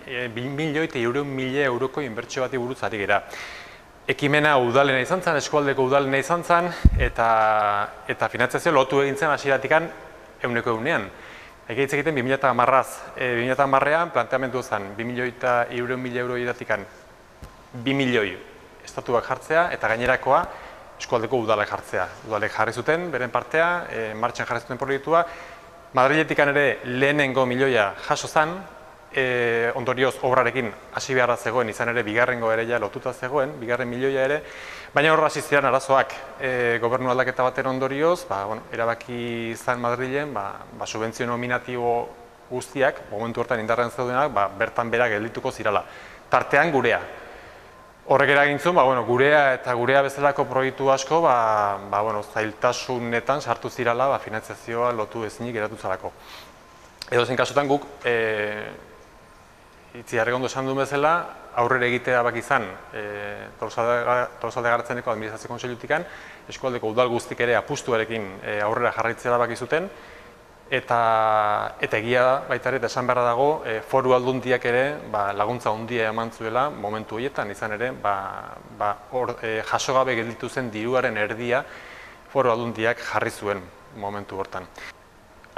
2.100.000 euroko inbertsio bati buruz ari gara. Ekimena udalena izan zen, eskualdeko udalena izan zen, eta finantzazio lotu egin zen hasieratikan 100%. Ege hitz egiten 2010-az. 2010-ean planteamendu zen 2.100.000 euro iratikan 2 milioi estatuak jartzea eta gainerakoa eskualdeko udalek jartzea. Udalek jarri zuten, beren partea, martxan jarri zuten proiektua. Madriletikan ere lehenengo milioia jaso zen, ondorioz obrarekin hasi beharra zegoen, izan ere bigarrengo ere ja lotuta zegoen, bigarren milioia ere, baina horra hasi ziren arazoak gobernu aldaketa baten ondorioz, erabaki zen Madrilen, subentzio nominatibo guztiak, momentu hortan indarrean zeudenak, bertan bera geldituko zirala. Tartean gurea. Horrek eragintzun, gurea eta gurea bezalako proiektu asko, zailtasunetan sartu zirala, finantzazioa lotu ezinik geratu zarako. Edozein kasutan guk, itziarrek ondo esan duen bezala, aurrera egitea bak izan Tolosalde Garatzeneko Administrazio Kontseilutikan, eskualdeko udal guztik ere apustuarekin aurrera jarraitzea baki zuten, eta egia baita ere, esan beharra dago, foru aldundiak ere laguntza handia eman zuela momentu horietan, izan ere, jaso gabe gelditu zen diruaren erdia foru aldundiak jarri zuen momentu hortan.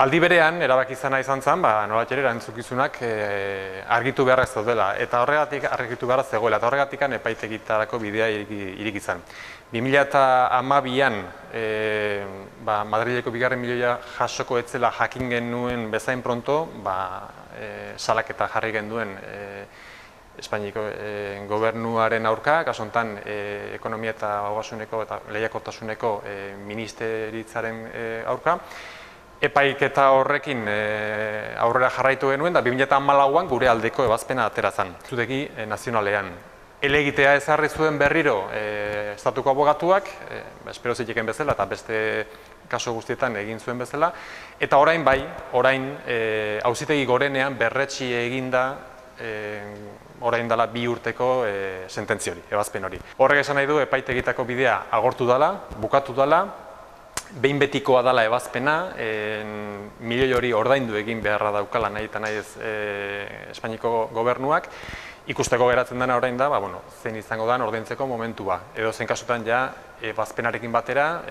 Aldi berean, erabaki izana izan zen, nolatxere erantzukizunak argitu beharra ez dela, eta horregatik argitu beharra zegoela, eta horregatik epaitegitarako bidea irik izan. 2012an Madrileko bigarren milioia jasoko etzela jakin genuen bezain pronto, salaketa jarri genuen Espainiko gobernuaren aurka, kasu honetan ekonomia eta ogasuneko eta lehiakortasuneko ministeritzaren aurka. Epaiketa horrekin aurrera jarraitu genuen, da 2014an gure aldeko ebazpena atera zen, zutegi nazionalean. Helegitea ezarri zuen berriro estatuko abogatuak, espero ziteken bezala eta beste kaso guztietan egin zuen bezala, eta orain auzitegi gorenean berretsi eginda orain dela 2 urteko sententzia hori, ebazpen hori. Horrek esan nahi du epaitegitako bidea agortu dela, bukatu dela, behin betikoa dela ebazpena, milioi hori ordaindu egin beharra daukala nahi eta nahi ez Espainiko gobernuak, ikusteko geratzen dena orain da, zein izango da ordaintzeko momentua. Edo zen kasutan ja, ebazpenarekin batera,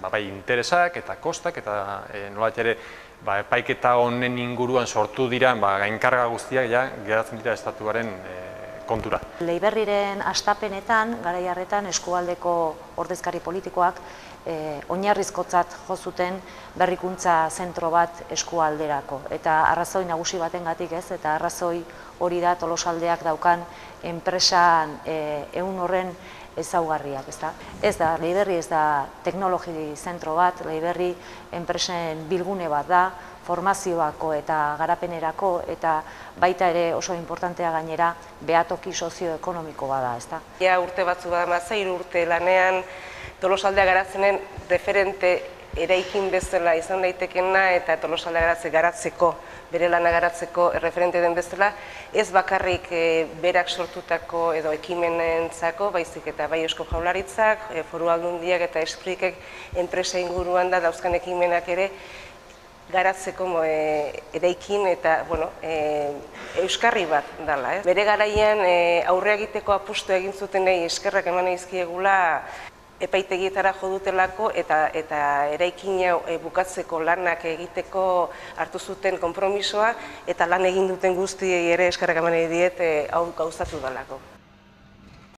bai interesak eta kostak eta nolait ere epaiketa honen inguruan sortu diran gainkarga guztiak ja geratzen dira estatuaren kontura. Leiberriren hastapenetan, garai harretan eskualdeko ordezkari politikoak oinarrizkotzat jo zuten berrikuntza zentro bat eskualderako. Eta arrazoi nagusi batengatik ez, eta arrazoi hori da Tolosaldeak daukan enpresan ehun horren ezaugarriak. Ez da, Leiberri ez da teknologi zentro bat, Leiberri enpresen bilgune bat da, formazioako eta garapenerako, eta baita ere oso importantea gainera behatoki sozioekonomiko bada. Ja urte batzu bada 3 urte lanean Tolosaldea Garatzenen referente eraikin bezala izan daitekena eta Tolosaldea garatzeko, bere lana garatzeko referente den bezala, ez bakarrik berak sortutako edo ekimenentzako, baizik eta bai Eusko Jaurlaritzak, Foru Aldundiak eta Esprikek enpresa inguruan da dauzkan ekimenak ere garatzeko eraikin eta euskarri bat dela. Bere garaian aurre egiteko apustu egin zutenei eskerrak eman eizkiegula epaitegietara jo dutelako eta eraikina bukatzeko lanak egiteko hartu zuten konpromisoa eta lan egin duten guztiei ere eskerrak eman diet hau gauzatu delako.